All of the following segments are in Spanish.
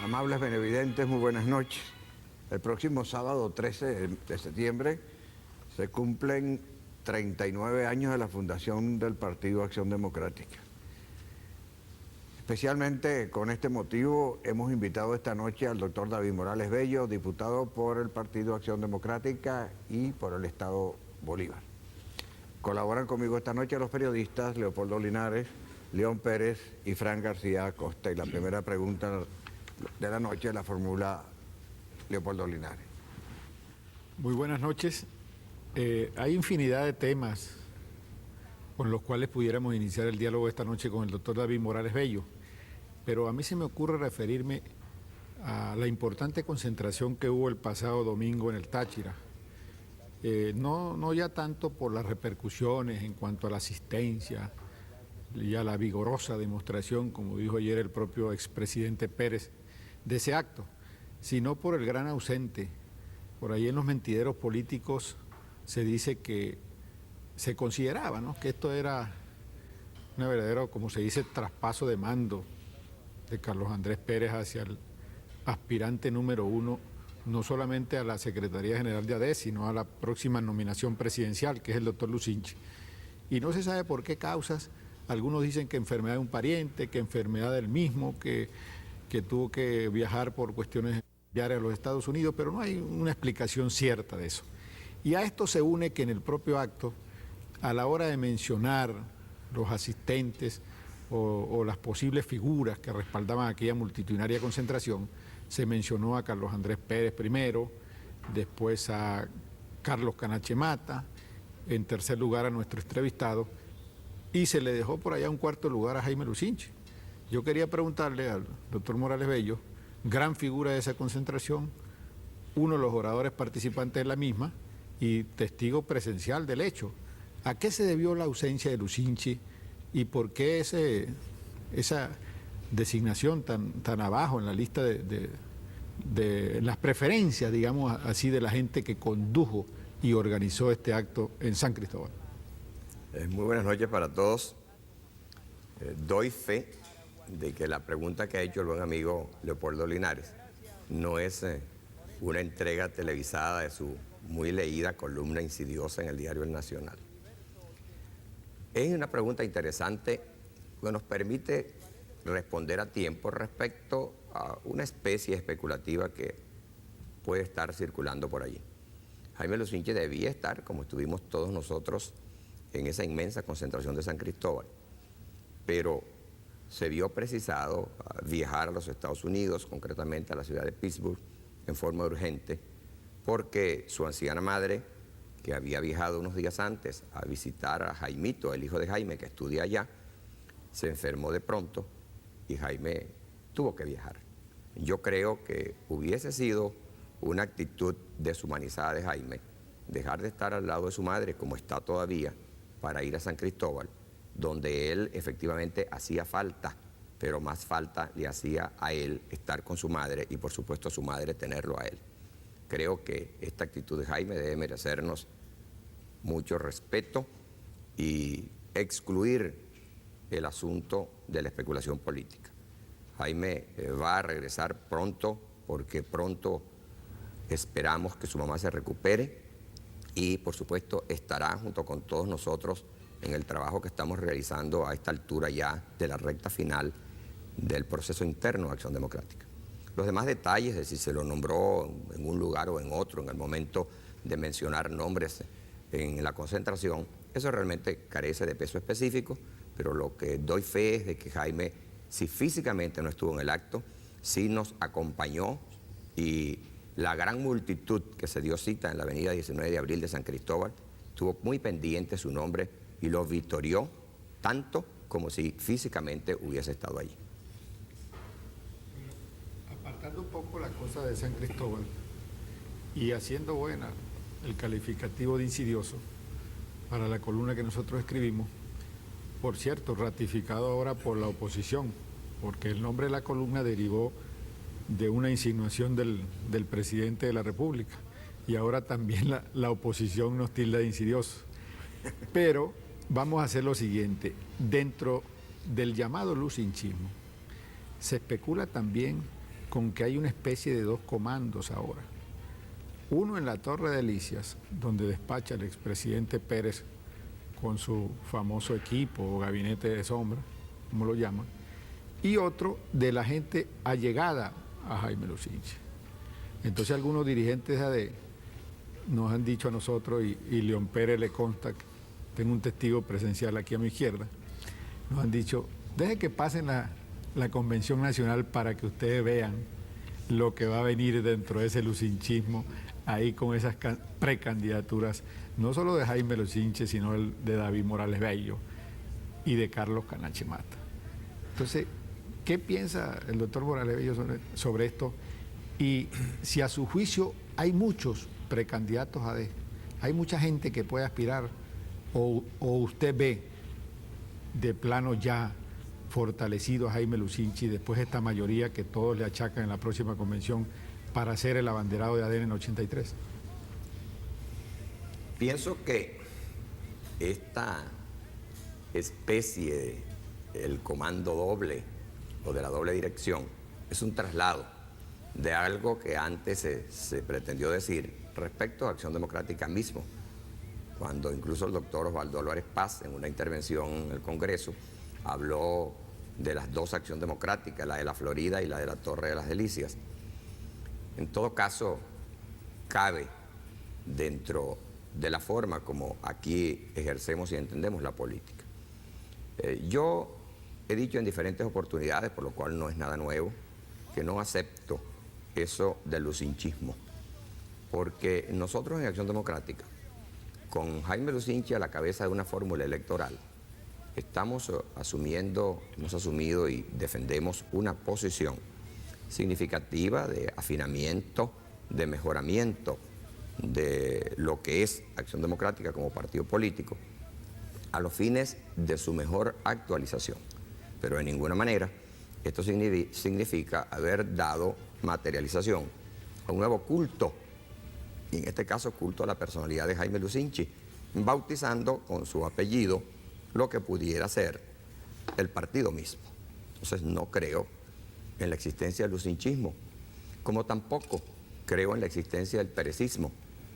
Amables benevidentes, muy buenas noches. El próximo sábado 13 de septiembre se cumplen 39 años de la fundación del Partido Acción Democrática. Especialmente con este motivo hemos invitado esta noche al doctor David Morales Bello, diputado por el Partido Acción Democrática y por el Estado Bolívar. Colaboran conmigo esta noche los periodistas Leopoldo Linares, León Pérez y Fran García Acosta. Y la primera pregunta de la noche la formula Leopoldo Linares. Muy buenas noches. Hay infinidad de temas con los cuales pudiéramos iniciar el diálogo esta noche con el doctor David Morales Bello, pero a mí se me ocurre referirme a la importante concentración que hubo el pasado domingo en el Táchira. No ya tanto por las repercusiones en cuanto a la asistencia y a la vigorosa demostración, como dijo ayer el propio expresidente Pérez, de ese acto, sino por el gran ausente. Por ahí en los mentideros políticos se dice que se consideraba, ¿no?, que esto era un verdadero, como se dice, traspaso de mando de Carlos Andrés Pérez hacia el aspirante número 1, no solamente a la Secretaría General de ADES, sino a la próxima nominación presidencial, que es el doctor Lucinchi. Y no se sabe por qué causas. Algunos dicen que enfermedad de un pariente, que enfermedad del mismo, que tuvo que viajar por cuestiones diarias a los Estados Unidos, pero no hay una explicación cierta de eso. Y a esto se une que en el propio acto, a la hora de mencionar los asistentes o las posibles figuras que respaldaban aquella multitudinaria concentración, se mencionó a Carlos Andrés Pérez primero, después a Carlos Canachemata, en tercer lugar a nuestro entrevistado, y se le dejó por allá un cuarto lugar a Jaime Lucinchi. Yo quería preguntarle al doctor Morales Bello, gran figura de esa concentración, uno de los oradores participantes de la misma y testigo presencial del hecho, ¿a qué se debió la ausencia de Lucinchi y por qué esa designación tan abajo en la lista de las preferencias, digamos así, de la gente que condujo y organizó este acto en San Cristóbal? Muy buenas noches para todos. Doy fe de que la pregunta que ha hecho el buen amigo Leopoldo Linares no es una entrega televisada de su muy leída columna insidiosa en el diario El Nacional. Es una pregunta interesante que nos permite responder a tiempo respecto a una especie especulativa que puede estar circulando por allí. Jaime Lucinchi debía estar, como estuvimos todos nosotros, en esa inmensa concentración de San Cristóbal, pero se vio precisado viajar a los Estados Unidos, concretamente a la ciudad de Pittsburgh, en forma urgente, porque su anciana madre, que había viajado unos días antes a visitar a Jaimito, el hijo de Jaime, que estudia allá, se enfermó de pronto y Jaime tuvo que viajar. Yo creo que hubiese sido una actitud deshumanizada de Jaime dejar de estar al lado de su madre, como está todavía, para ir a San Cristóbal, donde él efectivamente hacía falta, pero más falta le hacía a él estar con su madre y por supuesto a su madre tenerlo a él. Creo que esta actitud de Jaime debe merecernos mucho respeto y excluir el asunto de la especulación política. Jaime va a regresar pronto, porque pronto esperamos que su mamá se recupere y por supuesto estará junto con todos nosotros en el trabajo que estamos realizando a esta altura ya de la recta final del proceso interno de Acción Democrática. Los demás detalles de si se lo nombró en un lugar o en otro, en el momento de mencionar nombres en la concentración, eso realmente carece de peso específico, pero lo que doy fe es de que Jaime, si físicamente no estuvo en el acto, sí nos acompañó y la gran multitud que se dio cita en la avenida 19 de abril de San Cristóbal estuvo muy pendiente su nombre y lo vitorió tanto como si físicamente hubiese estado allí. Apartando un poco la cosa de San Cristóbal y haciendo buena el calificativo de insidioso para la columna que nosotros escribimos, por cierto, ratificado ahora por la oposición, porque el nombre de la columna derivó de una insinuación del presidente de la República y ahora también la oposición nos tilda de insidiosos. Pero vamos a hacer lo siguiente, dentro del llamado lucinchismo se especula también con que hay una especie de dos comandos ahora. Uno en la Torre de Delicias, donde despacha el expresidente Pérez con su famoso equipo o gabinete de sombra, como lo llaman, y otro de la gente allegada a Jaime Lucinchi. Entonces algunos dirigentes de AD nos han dicho a nosotros, y León Pérez le consta, tengo un testigo presencial aquí a mi izquierda, nos han dicho, deje que pasen la Convención Nacional para que ustedes vean lo que va a venir dentro de ese lucinchismo, ahí con esas precandidaturas, no solo de Jaime Lucinchi, sino de David Morales Bello y de Carlos Canache Mata. Entonces, ¿qué piensa el doctor Morales Bello sobre esto? Y si a su juicio hay muchos precandidatos a AD, hay mucha gente que puede aspirar, o usted ve de plano ya fortalecido a Jaime Lucinchi después de esta mayoría que todos le achacan en la próxima convención para ser el abanderado de AD en el 83. Pienso que esta especie del comando doble o de la doble dirección es un traslado de algo que antes se pretendió decir respecto a Acción Democrática mismo, cuando incluso el doctor Osvaldo Álvarez Paz, en una intervención en el Congreso, habló de las dos Acción Democrática, la de la Florida y la de la Torre de las Delicias. En todo caso, cabe dentro de la forma como aquí ejercemos y entendemos la política. Yo he dicho en diferentes oportunidades, por lo cual no es nada nuevo, que no acepto eso del lucinchismo, porque nosotros en Acción Democrática, con Jaime Lucinchi a la cabeza de una fórmula electoral, hemos asumido y defendemos una posición significativa de afinamiento, de mejoramiento de lo que es Acción Democrática como partido político, a los fines de su mejor actualización. Pero de ninguna manera esto significa haber dado materialización a un nuevo culto, y en este caso culto a la personalidad de Jaime Lucinchi, bautizando con su apellido lo que pudiera ser el partido mismo. Entonces no creo en la existencia del lucinchismo, como tampoco creo en la existencia del perecismo.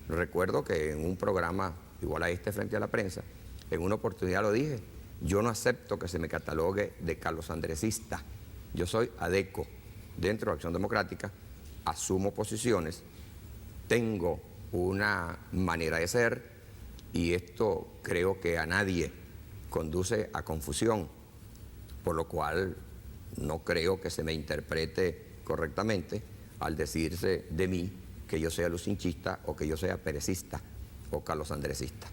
Recuerdo que en un programa igual a este frente a la prensa, en una oportunidad lo dije, yo no acepto que se me catalogue de carlosandresista. Yo soy adeco dentro de Acción Democrática, asumo posiciones, tengo una manera de ser y esto creo que a nadie conduce a confusión, por lo cual no creo que se me interprete correctamente al decirse de mí que yo sea lucinchista o que yo sea perecista o carlosandresista.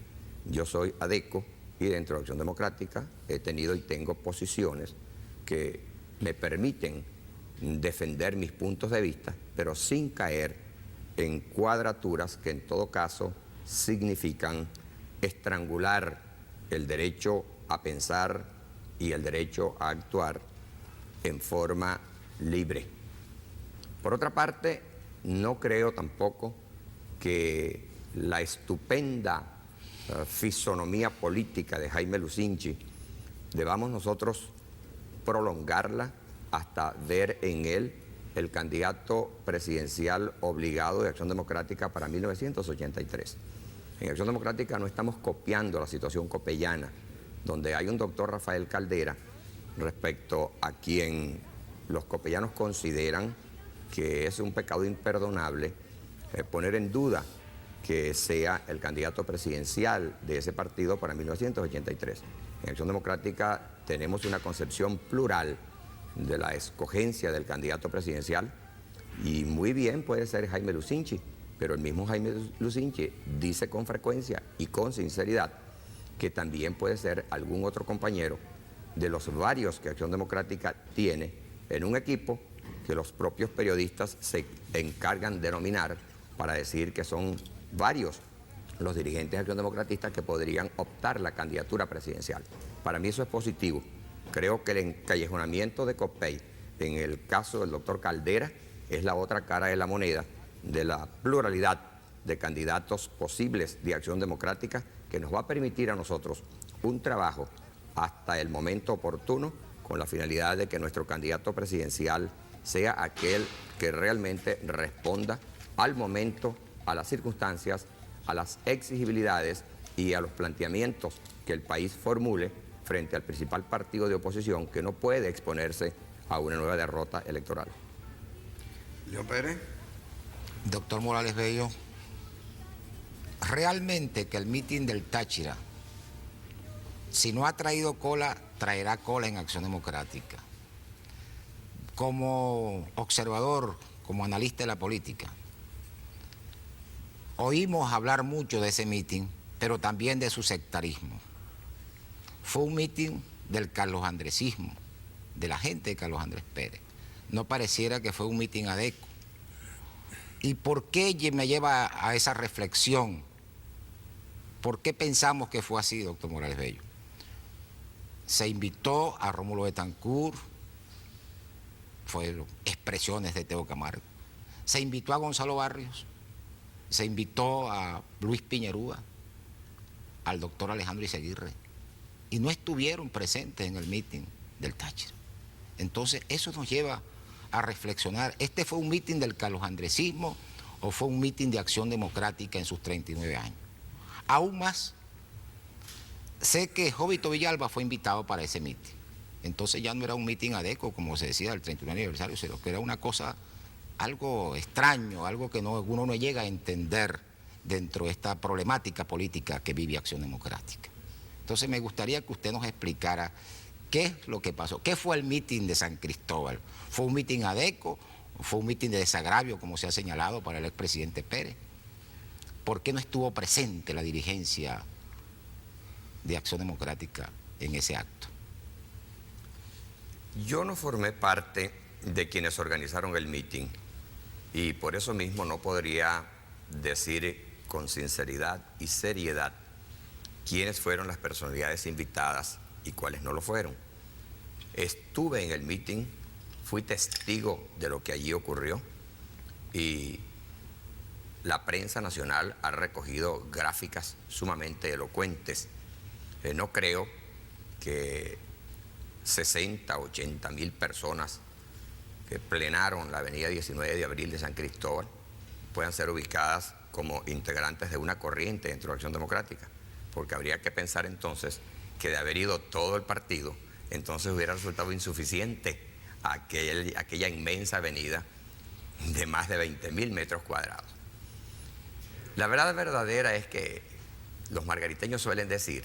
Yo soy adeco y dentro de Acción Democrática he tenido y tengo posiciones que me permiten defender mis puntos de vista, pero sin caer en cuadraturas que en todo caso significan estrangular el derecho a pensar y el derecho a actuar en forma libre. Por otra parte, no creo tampoco que la estupenda fisonomía política de Jaime Lucinchi debamos nosotros prolongarla hasta ver en él el candidato presidencial obligado de Acción Democrática para 1983. En Acción Democrática no estamos copiando la situación copellana, donde hay un doctor Rafael Caldera, respecto a quien los copellanos consideran que es un pecado imperdonable poner en duda que sea el candidato presidencial de ese partido para 1983. En Acción Democrática tenemos una concepción plural de la escogencia del candidato presidencial y muy bien puede ser Jaime Lucinchi, pero el mismo Jaime Lucinchi dice con frecuencia y con sinceridad que también puede ser algún otro compañero de los varios que Acción Democrática tiene en un equipo que los propios periodistas se encargan de nominar para decir que son varios los dirigentes de Acción Democratista que podrían optar la candidatura presidencial. Para mí eso es positivo. Creo que el encallejonamiento de Copey, en el caso del doctor Caldera, es la otra cara de la moneda de la pluralidad de candidatos posibles de Acción Democrática que nos va a permitir a nosotros un trabajo hasta el momento oportuno con la finalidad de que nuestro candidato presidencial sea aquel que realmente responda al momento, a las circunstancias, a las exigibilidades y a los planteamientos que el país formule frente al principal partido de oposición que no puede exponerse a una nueva derrota electoral. León Pérez. Doctor Morales Bello, realmente que el mitin del Táchira, si no ha traído cola, traerá cola en Acción Democrática. Como observador, como analista de la política, oímos hablar mucho de ese mitin, pero también de su sectarismo. Fue un mitin del Carlos Andresismo, de la gente de Carlos Andrés Pérez. No pareciera que fue un mitin adecuado. ¿Y por qué me lleva a esa reflexión? ¿Por qué pensamos que fue así, doctor Morales Bello? Se invitó a Rómulo Betancourt, fueron expresiones de Teo Camargo. Se invitó a Gonzalo Barrios, se invitó a Luis Piñerúa, al doctor Alejandro Izaguirre, y no estuvieron presentes en el mitin del Táchira. Entonces, eso nos lleva a reflexionar, ¿este fue un mitin del carlosandresismo o fue un mitin de Acción Democrática en sus 39 años? Aún más, sé que Jovito Villalba fue invitado para ese mitin. Entonces ya no era un mitin adecuado, como se decía, del 39 aniversario, sino que era una cosa, algo extraño, algo que uno no llega a entender dentro de esta problemática política que vive Acción Democrática. Entonces me gustaría que usted nos explicara qué es lo que pasó, qué fue el mitin de San Cristóbal. ¿Fue un mitin adecuado o fue un mitin de desagravio, como se ha señalado para el expresidente Pérez? ¿Por qué no estuvo presente la dirigencia de Acción Democrática en ese acto? Yo no formé parte de quienes organizaron el mitin y por eso mismo no podría decir con sinceridad y seriedad quiénes fueron las personalidades invitadas y cuáles no lo fueron. Estuve en el mitin, fui testigo de lo que allí ocurrió y la prensa nacional ha recogido gráficas sumamente elocuentes. No creo que 60, 80 mil personas que plenaron la avenida 19 de abril de San Cristóbal puedan ser ubicadas como integrantes de una corriente dentro de Acción Democrática, porque habría que pensar entonces que de haber ido todo el partido, entonces hubiera resultado insuficiente aquella inmensa avenida de más de 20.000 metros cuadrados. La verdad verdadera es que los margariteños suelen decir,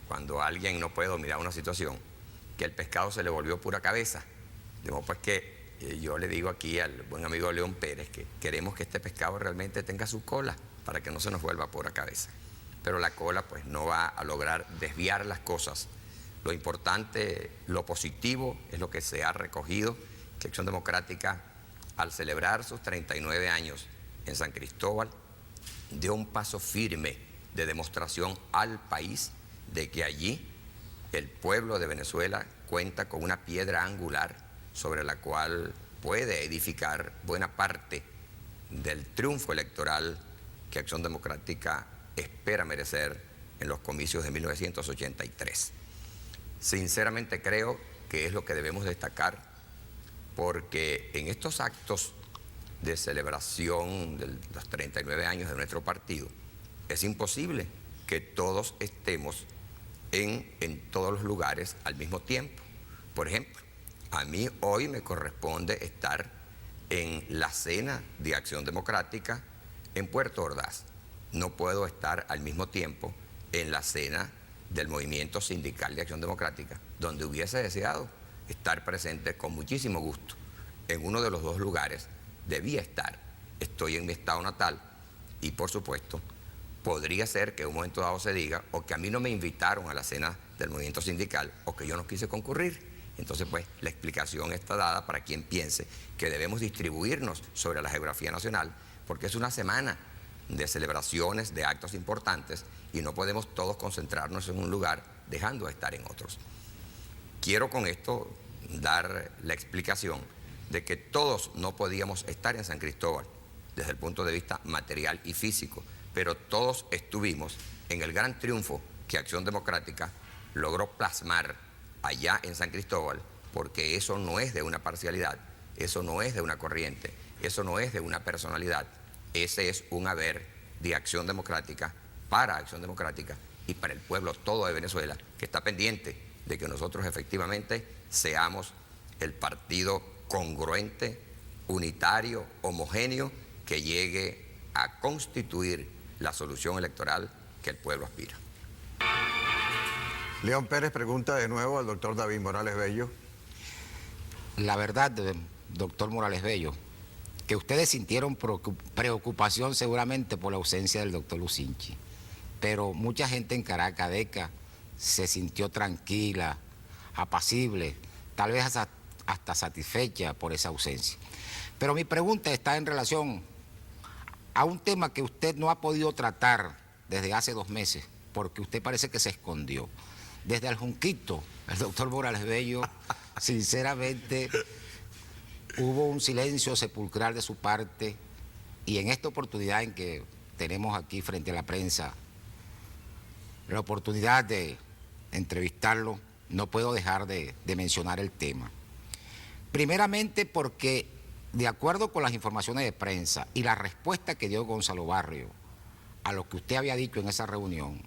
cuando alguien no puede dominar una situación, que el pescado se le volvió pura cabeza. De modo pues que yo le digo aquí al buen amigo León Pérez que queremos que este pescado realmente tenga su cola para que no se nos vuelva pura cabeza. Pero la cola pues no va a lograr desviar las cosas. Lo importante, lo positivo es lo que se ha recogido, que Acción Democrática al celebrar sus 39 años en San Cristóbal dio un paso firme de demostración al país de que allí el pueblo de Venezuela cuenta con una piedra angular sobre la cual puede edificar buena parte del triunfo electoral que Acción Democrática espera merecer en los comicios de 1983. Sinceramente creo que es lo que debemos destacar, porque en estos actos de celebración de los 39 años de nuestro partido, es imposible que todos estemos en todos los lugares al mismo tiempo. Por ejemplo, a mí hoy me corresponde estar en la cena de Acción Democrática en Puerto Ordaz. No puedo estar al mismo tiempo en la cena del Movimiento Sindical de Acción Democrática, donde hubiese deseado estar presente con muchísimo gusto. En uno de los dos lugares debía estar. Estoy en mi estado natal y, por supuesto, podría ser que en un momento dado se diga o que a mí no me invitaron a la cena del movimiento sindical o que yo no quise concurrir. Entonces, pues, la explicación está dada para quien piense que debemos distribuirnos sobre la geografía nacional, porque es una semana de celebraciones, de actos importantes, y no podemos todos concentrarnos en un lugar dejando de estar en otros. Quiero con esto dar la explicación de que todos no podíamos estar en San Cristóbal desde el punto de vista material y físico, pero todos estuvimos en el gran triunfo que Acción Democrática logró plasmar allá en San Cristóbal, porque eso no es de una parcialidad, eso no es de una corriente, eso no es de una personalidad, ese es un haber de Acción Democrática, para Acción Democrática y para el pueblo todo de Venezuela, que está pendiente de que nosotros efectivamente seamos el partido congruente, unitario, homogéneo, que llegue a constituir la solución electoral que el pueblo aspira. León Pérez pregunta de nuevo al doctor David Morales Bello. La verdad, doctor Morales Bello, que ustedes sintieron preocupación seguramente por la ausencia del doctor Lucinchi, pero mucha gente en Caracas, DECA, se sintió tranquila, apacible, tal vez hasta satisfecha por esa ausencia. Pero mi pregunta está en relación a un tema que usted no ha podido tratar desde hace 2 meses, porque usted parece que se escondió. Desde el Junquito, el doctor Morales Bello, sinceramente, hubo un silencio sepulcral de su parte, y en esta oportunidad en que tenemos aquí frente a la prensa la oportunidad de entrevistarlo, no puedo dejar de mencionar el tema. Primeramente porque, de acuerdo con las informaciones de prensa y la respuesta que dio Gonzalo Barrio a lo que usted había dicho en esa reunión,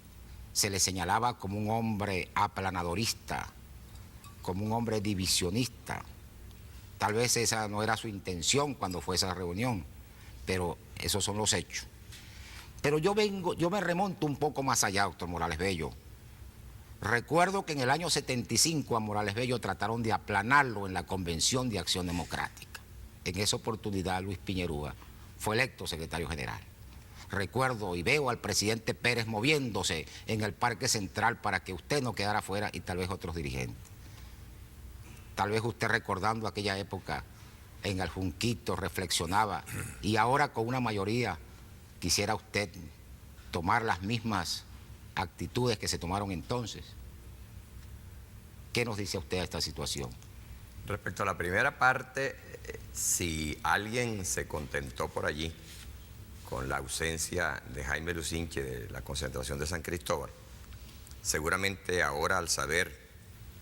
se le señalaba como un hombre aplanadorista, como un hombre divisionista. Tal vez esa no era su intención cuando fue esa reunión, pero esos son los hechos. Pero yo me remonto un poco más allá, doctor Morales Bello. Recuerdo que en el año 75 a Morales Bello trataron de aplanarlo en la Convención de Acción Democrática. En esa oportunidad Luis Piñerúa fue electo secretario general. Recuerdo y veo al presidente Pérez moviéndose en el Parque Central para que usted no quedara fuera, y tal vez otros dirigentes. Tal vez usted, recordando aquella época en el Junquito, reflexionaba, y ahora con una mayoría quisiera usted tomar las mismas actitudes que se tomaron entonces. ¿Qué nos dice usted a esta situación? Respecto a la primera parte, si alguien se contentó por allí con la ausencia de Jaime Lucinchi de la concentración de San Cristóbal, seguramente ahora, al saber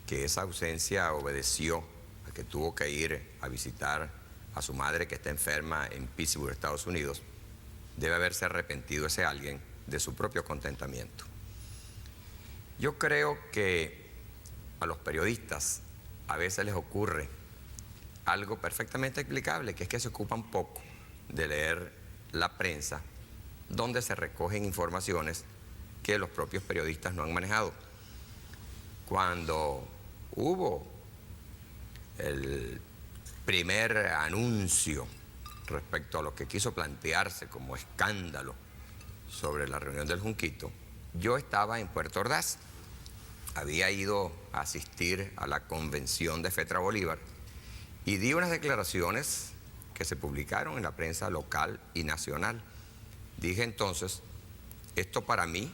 que esa ausencia obedeció a que tuvo que ir a visitar a su madre, que está enferma en Pittsburgh, Estados Unidos, debe haberse arrepentido ese alguien de su propio contentamiento. Yo creo que a los periodistas a veces les ocurre algo perfectamente explicable, que es que se ocupan poco de leer la prensa, donde se recogen informaciones que los propios periodistas no han manejado. Cuando hubo el primer anuncio respecto a lo que quiso plantearse como escándalo sobre la reunión del Junquito, yo estaba en Puerto Ordaz. Había ido a asistir a la convención de FETRA Bolívar y di unas declaraciones que se publicaron en la prensa local y nacional. Dije entonces, esto para mí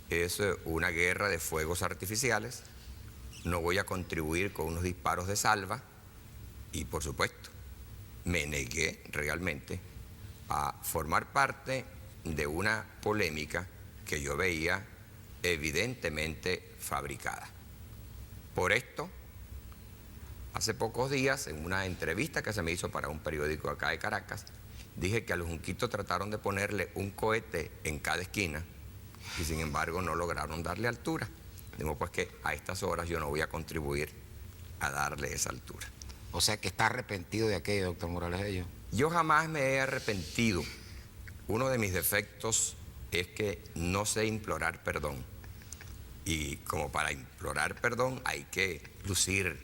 es una guerra de fuegos artificiales, no voy a contribuir con unos disparos de salva, y por supuesto me negué realmente a formar parte de una polémica que yo veía evidentemente fabricada. Por esto, hace pocos días, en una entrevista que se me hizo para un periódico acá de Caracas, dije que a los Junquitos trataron de ponerle un cohete en cada esquina y sin embargo no lograron darle altura. Digo, pues que a estas horas yo no voy a contribuir a darle esa altura. O sea que está arrepentido de aquello, doctor Morales Bello. Yo jamás me he arrepentido. Uno de mis defectos es que no sé implorar perdón. Y como para implorar perdón hay que lucir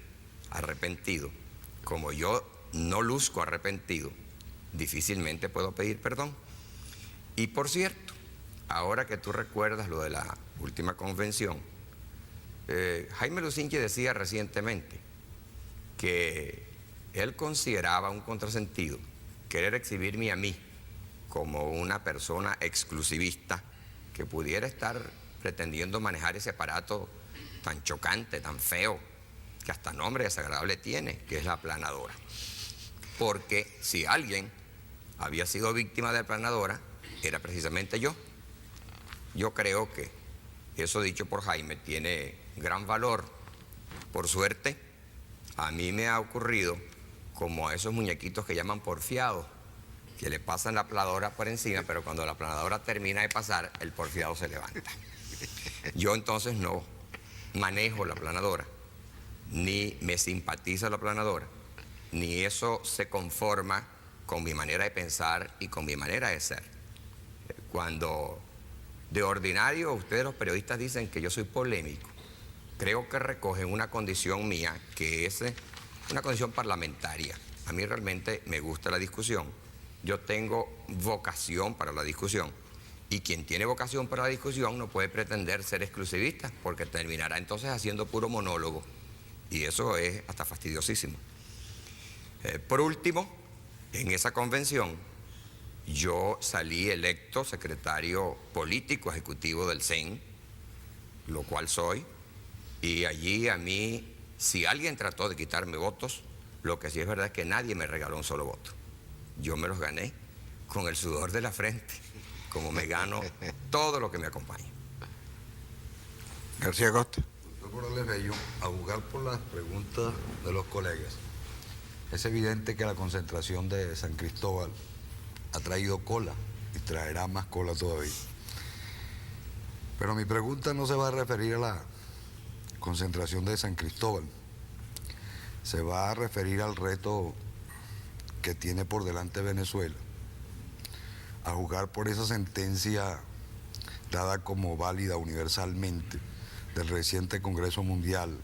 arrepentido. Como yo no luzco arrepentido, difícilmente puedo pedir perdón. Y por cierto, ahora que tú recuerdas lo de la última convención, Jaime Lucinchi decía recientemente que él consideraba un contrasentido querer exhibirme a mí como una persona exclusivista que pudiera estar pretendiendo manejar ese aparato tan chocante, tan feo, que hasta nombre desagradable tiene, que es la aplanadora. Porque si alguien había sido víctima de la aplanadora, era precisamente yo. Yo creo que eso dicho por Jaime tiene gran valor. Por suerte, a mí me ha ocurrido como a esos muñequitos que llaman porfiados, que le pasan la planadora por encima, pero cuando la planadora termina de pasar, el porfiado se levanta. Yo entonces no manejo la planadora, ni me simpatiza la planadora, ni eso se conforma con mi manera de pensar y con mi manera de ser. Cuando de ordinario ustedes los periodistas dicen que yo soy polémico, creo que recogen una condición mía, que es una condición parlamentaria. A mí realmente me gusta la discusión. Yo tengo vocación para la discusión. Y quien tiene vocación para la discusión no puede pretender ser exclusivista, porque terminará entonces haciendo puro monólogo. Y eso es hasta fastidiosísimo. Por último, en esa convención, yo salí electo secretario político ejecutivo del CEN, lo cual soy. Y allí a mí, si alguien trató de quitarme votos, lo que sí es verdad es que nadie me regaló un solo voto. Yo me los gané con el sudor de la frente, como me gano todo lo que me acompaña. García Costa. Doctor Morales Bello, a jugar por las preguntas de los colegas, es evidente que la concentración de San Cristóbal ha traído cola y traerá más cola todavía. Pero mi pregunta no se va a referir a la concentración de San Cristóbal, se va a referir al reto que tiene por delante Venezuela, a juzgar por esa sentencia dada como válida universalmente del reciente Congreso Mundial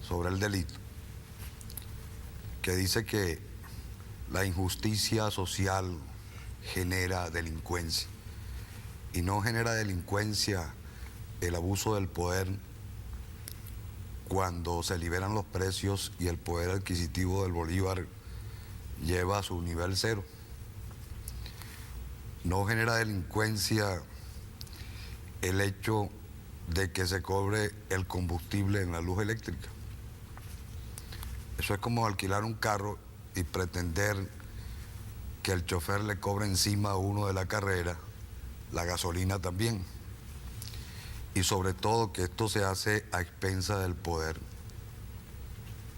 sobre el delito, que dice que la injusticia social genera delincuencia, y no genera delincuencia el abuso del poder cuando se liberan los precios y el poder adquisitivo del bolívar lleva a su nivel cero. No genera delincuencia el hecho de que se cobre el combustible en la luz eléctrica. Eso es como alquilar un carro y pretender que el chofer le cobre encima a uno de la carrera la gasolina también. Y sobre todo que esto se hace a expensa del poder.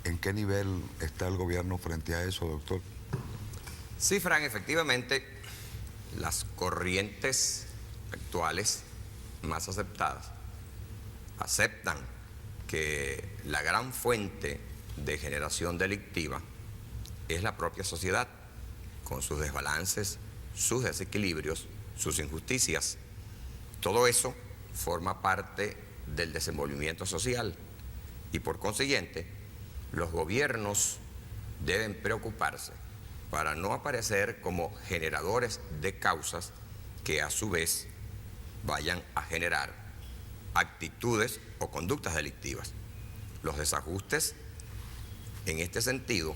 ¿En qué nivel está el gobierno frente a eso, doctor? Sí, Fran, efectivamente, las corrientes actuales más aceptadas aceptan que la gran fuente de generación delictiva es la propia sociedad, con sus desbalances, sus desequilibrios, sus injusticias. Todo eso forma parte del desenvolvimiento social y por consiguiente los gobiernos deben preocuparse para no aparecer como generadores de causas que a su vez vayan a generar actitudes o conductas delictivas. Los desajustes en este sentido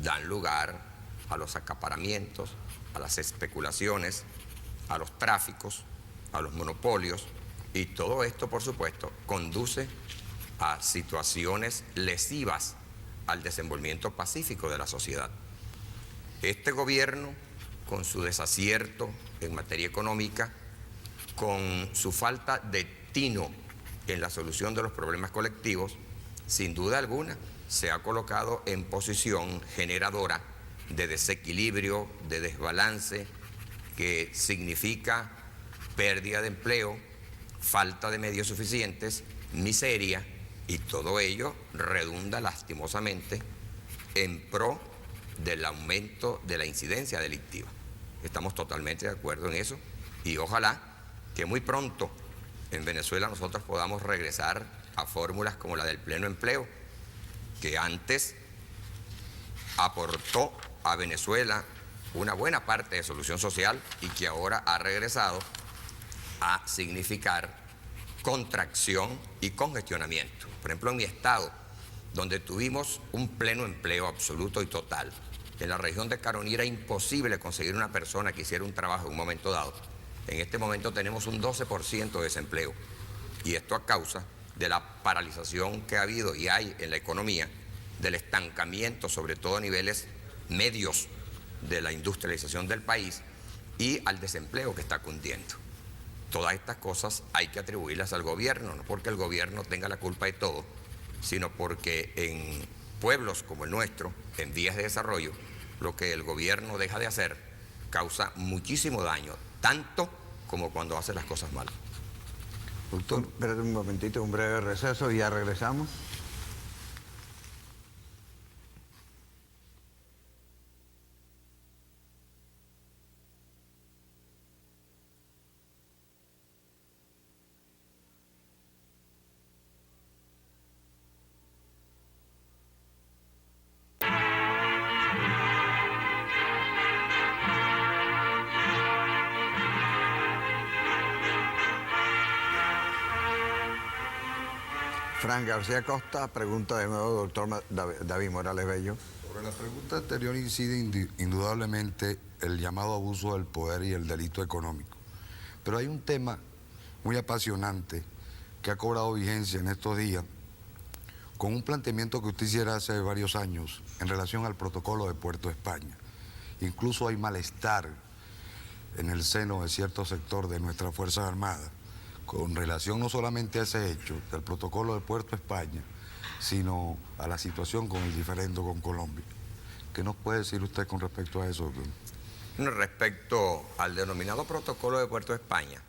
dan lugar a los acaparamientos, a las especulaciones, a los tráficos, a los monopolios, y todo esto, por supuesto, conduce a situaciones lesivas al desenvolvimiento pacífico de la sociedad. Este gobierno, con su desacierto en materia económica, con su falta de tino en la solución de los problemas colectivos, sin duda alguna se ha colocado en posición generadora de desequilibrio, de desbalance, que significa pérdida de empleo, falta de medios suficientes, miseria, y todo ello redunda lastimosamente en pro del aumento de la incidencia delictiva. Estamos totalmente de acuerdo en eso y ojalá que muy pronto en Venezuela nosotros podamos regresar a fórmulas como la del pleno empleo, que antes aportó a Venezuela una buena parte de solución social y que ahora ha regresado a significar contracción y congestionamiento. Por ejemplo, en mi estado, donde tuvimos un pleno empleo absoluto y total, en la región de Caroní era imposible conseguir una persona que hiciera un trabajo en un momento dado. En este momento tenemos un 12% de desempleo, y esto a causa de la paralización que ha habido y hay en la economía, del estancamiento, sobre todo a niveles medios de la industrialización del país, y al desempleo que está cundiendo. Todas estas cosas hay que atribuirlas al gobierno, no porque el gobierno tenga la culpa de todo, sino porque en pueblos como el nuestro, en vías de desarrollo, lo que el gobierno deja de hacer causa muchísimo daño, tanto como cuando hace las cosas mal. Doctor, espérate un momentito, un breve receso y ya regresamos. Fran García Costa, pregunta de nuevo, doctor David Morales Bello. Sobre la pregunta anterior incide indudablemente el llamado abuso del poder y el delito económico. Pero hay un tema muy apasionante que ha cobrado vigencia en estos días con un planteamiento que usted hiciera hace varios años en relación al protocolo de Puerto España. Incluso hay malestar en el seno de cierto sector de nuestras Fuerzas Armadas con relación no solamente a ese hecho del protocolo de Puerto España, sino a la situación con el diferendo con Colombia. ¿Qué nos puede decir usted con respecto a eso, doctor? Respecto al denominado protocolo de Puerto España,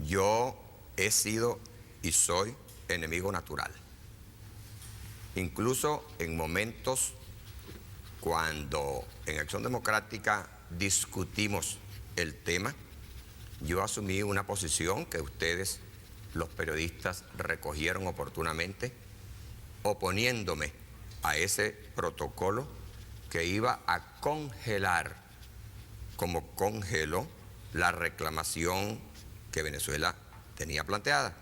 yo he sido y soy enemigo natural. Incluso en momentos cuando en Acción Democrática discutimos el tema, yo asumí una posición que ustedes, los periodistas, recogieron oportunamente, oponiéndome a ese protocolo que iba a congelar, como congeló la reclamación que Venezuela tenía planteada.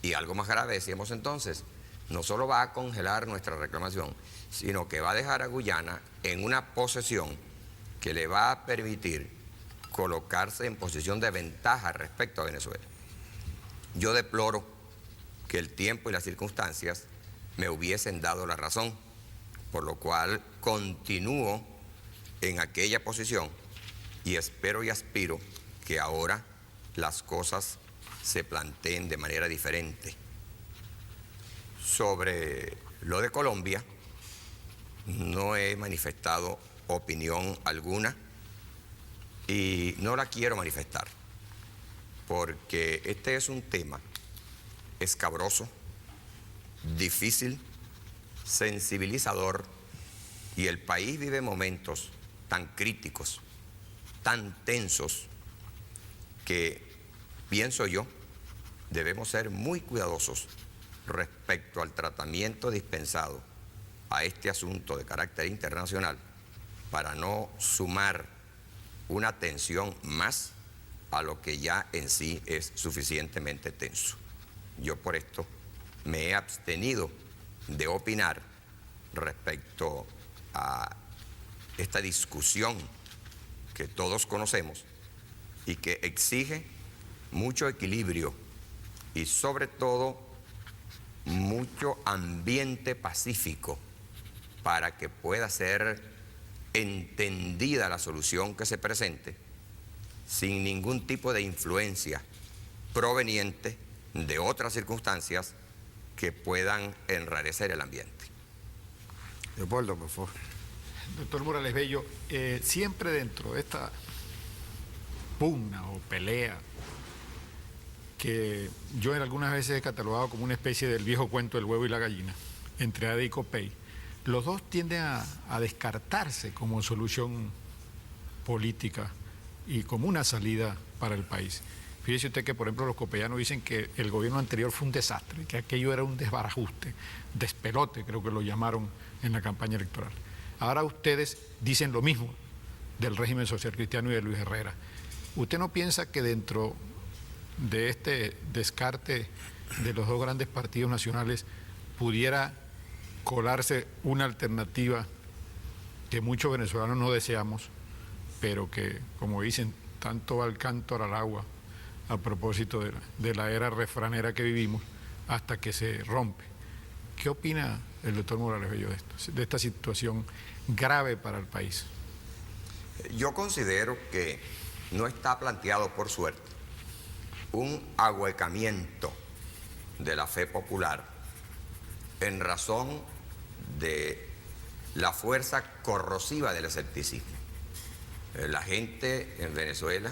Y algo más grave, decíamos entonces, no solo va a congelar nuestra reclamación, sino que va a dejar a Guyana en una posesión que le va a permitir colocarse en posición de ventaja respecto a Venezuela. Yo deploro que el tiempo y las circunstancias me hubiesen dado la razón, por lo cual continúo en aquella posición y espero y aspiro que ahora las cosas se planteen de manera diferente. Sobre lo de Colombia, no he manifestado opinión alguna y no la quiero manifestar, porque este es un tema escabroso, difícil, sensibilizador, y el país vive momentos tan críticos, tan tensos, que pienso yo, debemos ser muy cuidadosos respecto al tratamiento dispensado a este asunto de carácter internacional para no sumar una tensión más a lo que ya en sí es suficientemente tenso. Yo por esto me he abstenido de opinar respecto a esta discusión que todos conocemos y que exige mucho equilibrio y sobre todo mucho ambiente pacífico para que pueda ser entendida la solución que se presente sin ningún tipo de influencia proveniente de otras circunstancias que puedan enrarecer el ambiente. Leopoldo, por favor. Doctor Morales Bello, siempre dentro de esta pugna o pelea que yo en algunas veces he catalogado como una especie del viejo cuento del huevo y la gallina, entre ADE y COPEI, los dos tienden a descartarse como solución política y como una salida para el país. Fíjese usted que, por ejemplo, los copellanos dicen que el gobierno anterior fue un desastre, que aquello era un desbarajuste, despelote, creo que lo llamaron en la campaña electoral. Ahora ustedes dicen lo mismo del régimen social cristiano y de Luis Herrera. ¿Usted no piensa que dentro de este descarte de los dos grandes partidos nacionales pudiera colarse una alternativa que muchos venezolanos no deseamos, pero que, como dicen, tanto va el cántaro al agua a propósito de la era refranera que vivimos hasta que se rompe? ¿Qué opina el doctor Morales Bello de esto, de esta situación grave para el país? Yo considero que no está planteado, por suerte, un ahuecamiento de la fe popular en razón de la fuerza corrosiva del escepticismo. La gente en Venezuela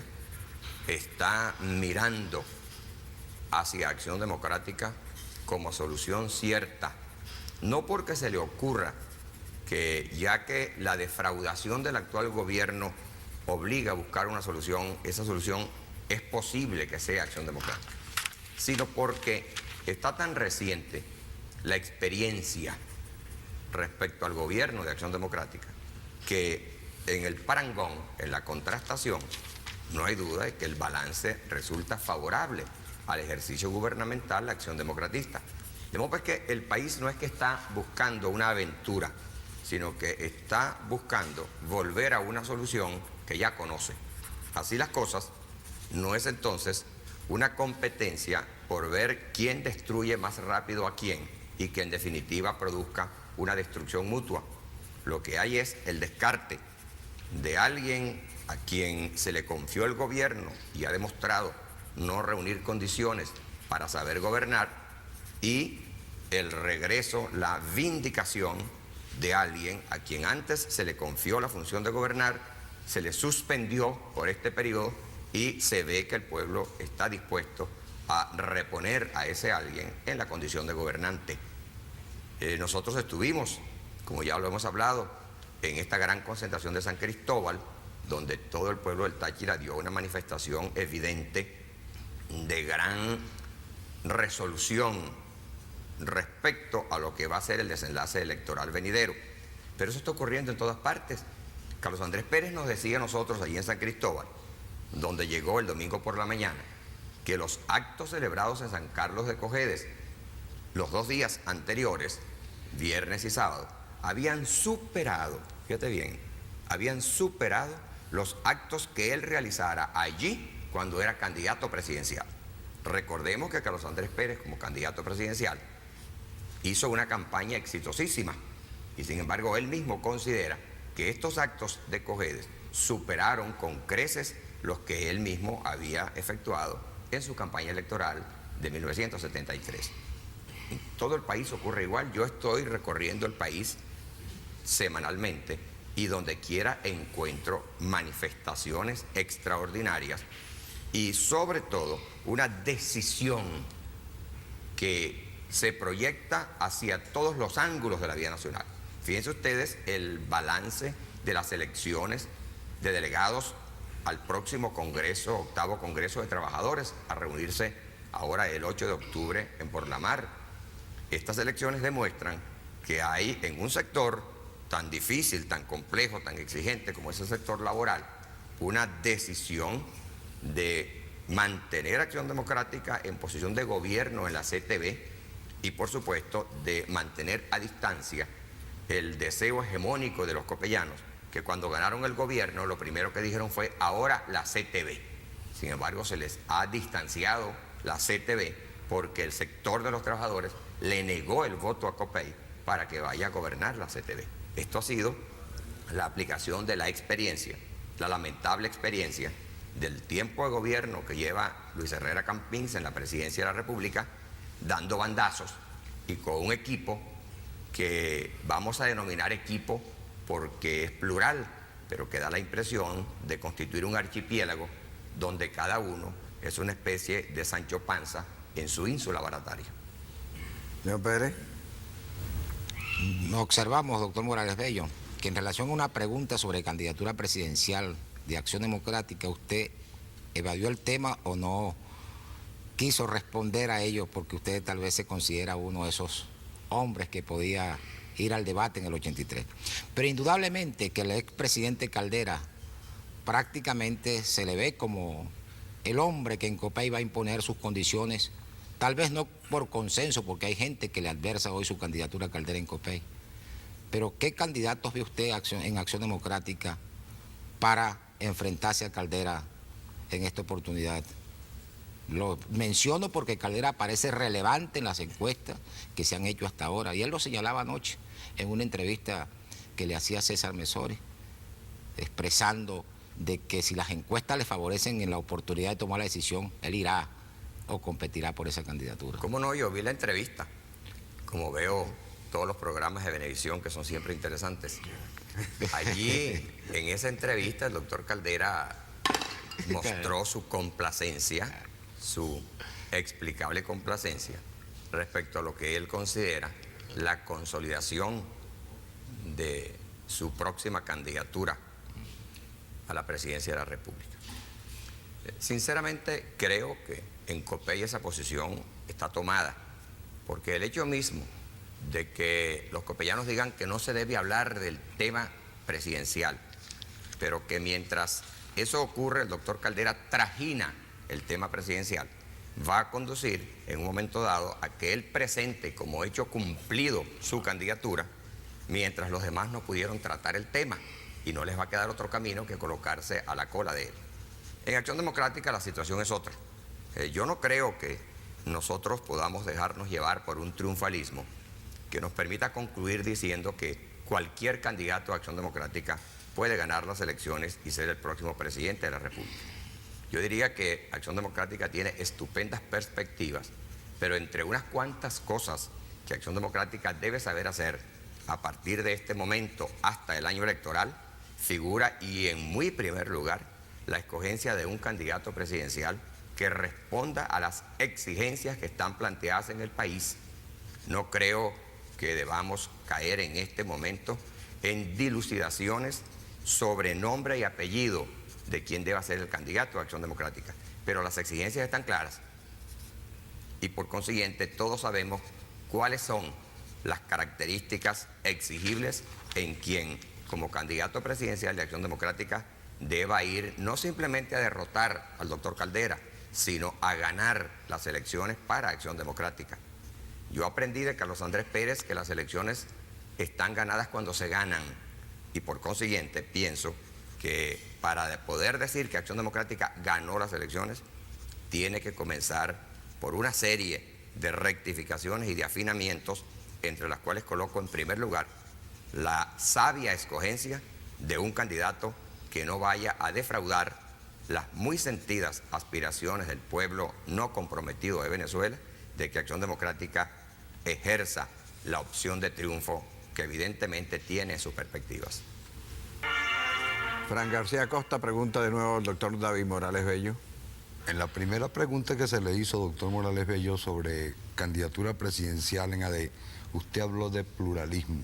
está mirando hacia Acción Democrática como solución cierta, no porque se le ocurra que, ya que la defraudación del actual gobierno obliga a buscar una solución, esa solución es posible que sea Acción Democrática, sino porque está tan reciente la experiencia respecto al gobierno de Acción Democrática que en el parangón, en la contrastación, no hay duda de que el balance resulta favorable al ejercicio gubernamental, la Acción Democratista. De modo pues que el país no es que está buscando una aventura, sino que está buscando volver a una solución que ya conoce. Así las cosas, no es entonces una competencia por ver quién destruye más rápido a quién y que en definitiva produzca una destrucción mutua. Lo que hay es el descarte de alguien a quien se le confió el gobierno y ha demostrado no reunir condiciones para saber gobernar, y el regreso, la vindicación de alguien a quien antes se le confió la función de gobernar, se le suspendió por este periodo y se ve que el pueblo está dispuesto a reponer a ese alguien en la condición de gobernante. Nosotros estuvimos, como ya lo hemos hablado, en esta gran concentración de San Cristóbal, donde todo el pueblo del Táchira dio una manifestación evidente de gran resolución respecto a lo que va a ser el desenlace electoral venidero. Pero eso está ocurriendo en todas partes. Carlos Andrés Pérez nos decía a nosotros allí en San Cristóbal, donde llegó el domingo por la mañana, que los actos celebrados en San Carlos de Cojedes los 2 días anteriores, viernes y sábado, habían superado, fíjate bien, habían superado los actos que él realizara allí cuando era candidato presidencial. Recordemos que Carlos Andrés Pérez, como candidato presidencial, hizo una campaña exitosísima y sin embargo él mismo considera que estos actos de Cojedes superaron con creces los que él mismo había efectuado en su campaña electoral de 1973. En todo el país ocurre igual. Yo estoy recorriendo el país semanalmente y donde quiera encuentro manifestaciones extraordinarias y sobre todo una decisión que se proyecta hacia todos los ángulos de la vida nacional. Fíjense ustedes el balance de las elecciones de delegados al próximo Congreso, 8º Congreso de Trabajadores, a reunirse ahora el 8 de octubre en Porlamar. Estas elecciones demuestran que hay en un sector tan difícil, tan complejo, tan exigente como es el sector laboral, una decisión de mantener Acción Democrática en posición de gobierno en la CTV y por supuesto de mantener a distancia el deseo hegemónico de los copellanos, que cuando ganaron el gobierno lo primero que dijeron fue ahora la CTV. Sin embargo, se les ha distanciado la CTV porque el sector de los trabajadores le negó el voto a Copey para que vaya a gobernar la CTV. Esto ha sido la aplicación de la experiencia, la lamentable experiencia del tiempo de gobierno que lleva Luis Herrera Campins en la presidencia de la República, dando bandazos y con un equipo que vamos a denominar equipo porque es plural, pero que da la impresión de constituir un archipiélago donde cada uno es una especie de Sancho Panza en su ínsula barataria. Señor Pérez. Observamos, doctor Morales Bello, que en relación a una pregunta sobre candidatura presidencial de Acción Democrática, usted evadió el tema o no quiso responder a ello porque usted tal vez se considera uno de esos hombres que podía ir al debate en el 83. Pero indudablemente que el expresidente Caldera prácticamente se le ve como el hombre que en Copey va a imponer sus condiciones, tal vez no por consenso, porque hay gente que le adversa hoy su candidatura a Caldera en Copey. Pero ¿qué candidatos ve usted en Acción Democrática para enfrentarse a Caldera en esta oportunidad? Lo menciono porque Caldera parece relevante en las encuestas que se han hecho hasta ahora. Y él lo señalaba anoche en una entrevista que le hacía César Mesori, expresando de que si las encuestas le favorecen en la oportunidad de tomar la decisión, él irá o competirá por esa candidatura. ¿Cómo no? Yo vi la entrevista. Como veo todos los programas de Venevisión, que son siempre interesantes. Allí, en esa entrevista, el doctor Caldera mostró su complacencia, su explicable complacencia, respecto a lo que él considera la consolidación de su próxima candidatura a la presidencia de la República. Sinceramente, creo que en Copey esa posición está tomada, porque el hecho mismo de que los copellanos digan que no se debe hablar del tema presidencial, pero que mientras eso ocurre, el doctor Caldera trajina el tema presidencial, va a conducir en un momento dado a que él presente como hecho cumplido su candidatura, mientras los demás no pudieron tratar el tema, y no les va a quedar otro camino que colocarse a la cola de él. En Acción Democrática la situación es otra. Yo no creo que nosotros podamos dejarnos llevar por un triunfalismo que nos permita concluir diciendo que cualquier candidato a Acción Democrática puede ganar las elecciones y ser el próximo presidente de la República. Yo diría que Acción Democrática tiene estupendas perspectivas, pero entre unas cuantas cosas que Acción Democrática debe saber hacer a partir de este momento hasta el año electoral, figura y en muy primer lugar la escogencia de un candidato presidencial que responda a las exigencias que están planteadas en el país. No creo que debamos caer en este momento en dilucidaciones sobre nombre y apellido de quién deba ser el candidato a Acción Democrática, pero las exigencias están claras y por consiguiente todos sabemos cuáles son las características exigibles en quien como candidato presidencial de Acción Democrática deba ir no simplemente a derrotar al doctor Caldera, sino a ganar las elecciones para Acción Democrática. Yo aprendí de Carlos Andrés Pérez que las elecciones están ganadas cuando se ganan y por consiguiente pienso que para poder decir que Acción Democrática ganó las elecciones tiene que comenzar por una serie de rectificaciones y de afinamientos, entre las cuales coloco en primer lugar la sabia escogencia de un candidato que no vaya a defraudar las muy sentidas aspiraciones del pueblo no comprometido de Venezuela de que Acción Democrática ejerza la opción de triunfo que evidentemente tiene sus perspectivas. Fran García Costa pregunta de nuevo al doctor David Morales Bello. En la primera pregunta que se le hizo, doctor Morales Bello, sobre candidatura presidencial en AD, usted habló de pluralismo.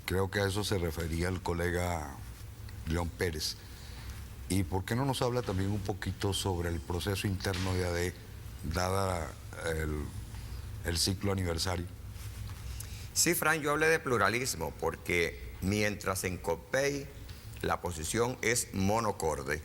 Creo que a eso se refería el colega León Pérez. ¿Y por qué no nos habla también un poquito sobre el proceso interno de AD, dada el ciclo aniversario? Sí, Fran, yo hablé de pluralismo porque mientras en Copey la posición es monocorde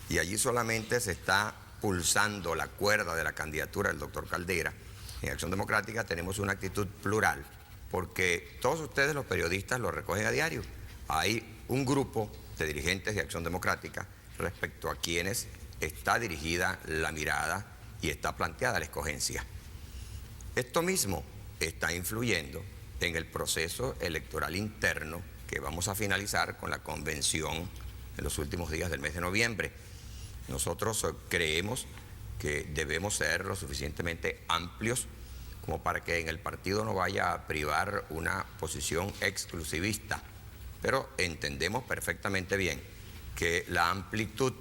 y allí solamente se está pulsando la cuerda de la candidatura del doctor Caldera, en Acción Democrática tenemos una actitud plural porque todos ustedes los periodistas lo recogen a diario. Hay un grupo de dirigentes de Acción Democrática respecto a quienes está dirigida la mirada y está planteada la escogencia. Esto mismo está influyendo en el proceso electoral interno que vamos a finalizar con la convención en los últimos días del mes de noviembre. Nosotros creemos que debemos ser lo suficientemente amplios como para que en el partido no vaya a privar una posición exclusivista, pero entendemos perfectamente bien que la amplitud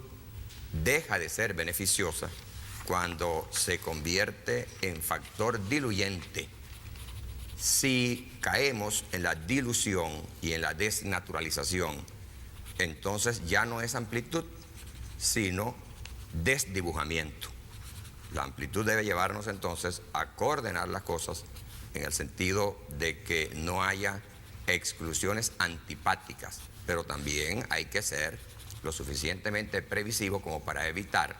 deja de ser beneficiosa cuando se convierte en factor diluyente. Si caemos en la dilución y en la desnaturalización, entonces ya no es amplitud, sino desdibujamiento. La amplitud debe llevarnos entonces a coordinar las cosas en el sentido de que no haya exclusiones antipáticas, pero también hay que ser lo suficientemente previsivo como para evitar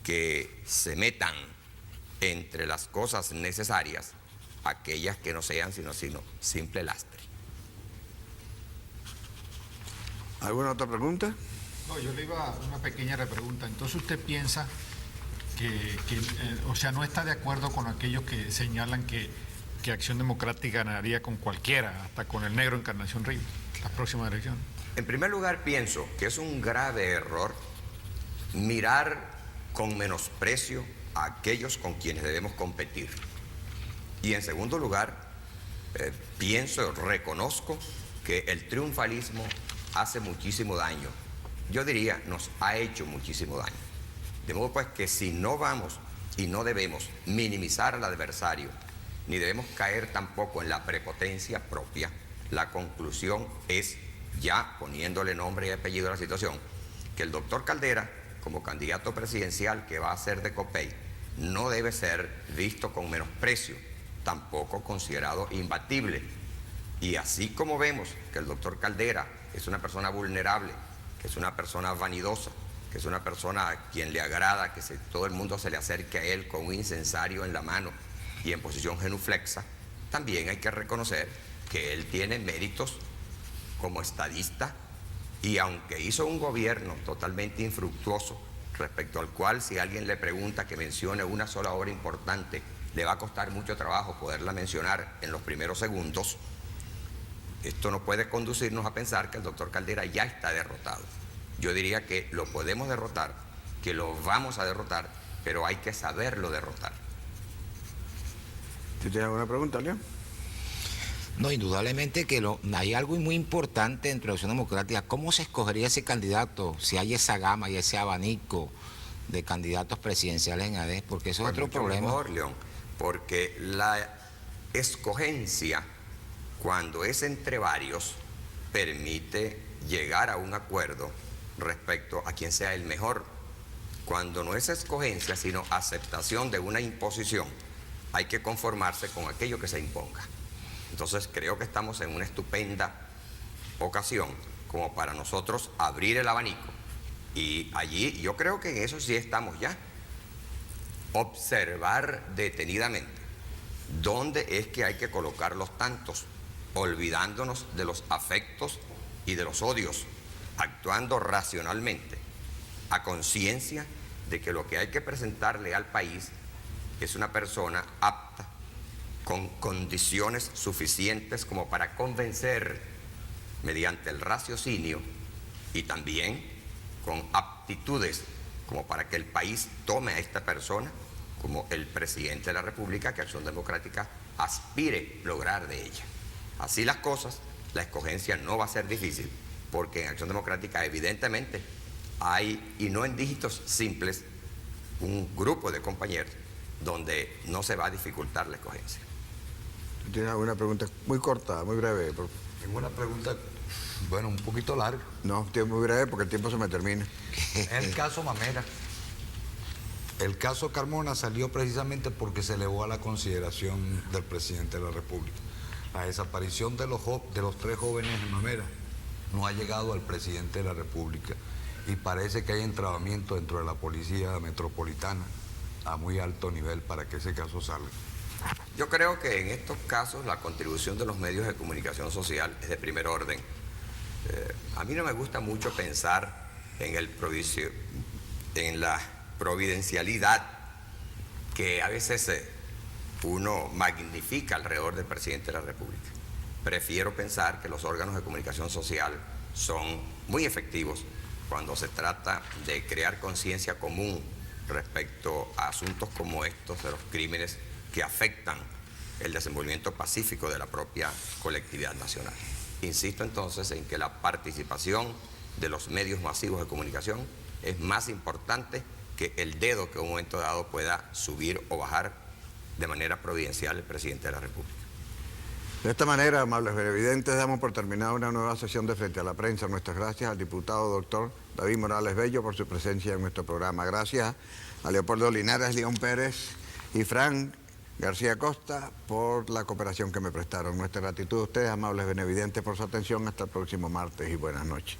que se metan entre las cosas necesarias aquellas que no sean sino simple lastre. ¿Alguna otra pregunta? No, yo le iba a una pequeña repregunta. Entonces usted piensa o sea, no está de acuerdo con aquellos que señalan que Acción Democrática ganaría con cualquiera, hasta con el negro Encarnación Ríos, las próximas elecciones. En primer lugar, pienso que es un grave error mirar con menosprecio a aquellos con quienes debemos competir. Y en segundo lugar, pienso, reconozco que el triunfalismo hace muchísimo daño. Yo diría, nos ha hecho muchísimo daño. De modo pues que si no vamos y no debemos minimizar al adversario, ni debemos caer tampoco en la prepotencia propia, la conclusión es, ya poniéndole nombre y apellido a la situación, que el doctor Caldera, como candidato presidencial que va a ser de Copey, no debe ser visto con menosprecio, tampoco considerado imbatible. Y así como vemos que el doctor Caldera es una persona vulnerable, que es una persona vanidosa, que es una persona a quien le agrada que todo el mundo se le acerque a él con un incensario en la mano y en posición genuflexa, también hay que reconocer que él tiene méritos como estadista, y aunque hizo un gobierno totalmente infructuoso, respecto al cual si alguien le pregunta que mencione una sola obra importante, le va a costar mucho trabajo poderla mencionar en los primeros segundos, esto no puede conducirnos a pensar que el doctor Caldera ya está derrotado. Yo diría que lo podemos derrotar, que lo vamos a derrotar, pero hay que saberlo derrotar. ¿Tú tienes alguna pregunta, León? No, indudablemente que hay algo muy importante dentro de la Acción Democrática. ¿Cómo se escogería ese candidato si hay esa gama y ese abanico de candidatos presidenciales en AD? Porque eso es otro problema. Mejor, León, porque la escogencia, cuando es entre varios, permite llegar a un acuerdo respecto a quién sea el mejor. Cuando no es escogencia, sino aceptación de una imposición, hay que conformarse con aquello que se imponga. Entonces creo que estamos en una estupenda ocasión como para nosotros abrir el abanico, y allí yo creo que en eso sí estamos ya. Observar detenidamente dónde es que hay que colocar los tantos, olvidándonos de los afectos y de los odios, actuando racionalmente, a conciencia de que lo que hay que presentarle al país es una persona apta, con condiciones suficientes como para convencer mediante el raciocinio, y también con aptitudes como para que el país tome a esta persona como el presidente de la República que Acción Democrática aspire lograr de ella. Así las cosas, la escogencia no va a ser difícil, porque en Acción Democrática evidentemente hay, y no en dígitos simples, un grupo de compañeros donde no se va a dificultar la escogencia. ¿Tienes alguna pregunta muy corta, muy breve? Tengo una pregunta, bueno, un poquito larga. No, muy breve porque el tiempo se me termina. El caso Mamera. El caso Carmona salió precisamente porque se elevó a la consideración del presidente de la República. La desaparición de los 3 jóvenes en Mamera no ha llegado al presidente de la República, y parece que hay entrabamiento dentro de la policía metropolitana a muy alto nivel para que ese caso salga. Yo creo que en estos casos la contribución de los medios de comunicación social es de primer orden. A mí no me gusta mucho pensar en la providencialidad que a veces uno magnifica alrededor del presidente de la República. Prefiero pensar que los órganos de comunicación social son muy efectivos cuando se trata de crear conciencia común respecto a asuntos como estos de los crímenes que afectan el desenvolvimiento pacífico de la propia colectividad nacional. Insisto entonces en que la participación de los medios masivos de comunicación es más importante que el dedo que en un momento dado pueda subir o bajar de manera providencial el presidente de la República. De esta manera, amables televidentes, damos por terminada una nueva sesión de Frente a la Prensa. Nuestras gracias al diputado doctor David Morales Bello por su presencia en nuestro programa. Gracias a Leopoldo Linares, León Pérez y Fran García Costa por la cooperación que me prestaron. Nuestra gratitud a ustedes, amables benevidentes, por su atención. Hasta el próximo martes y buenas noches.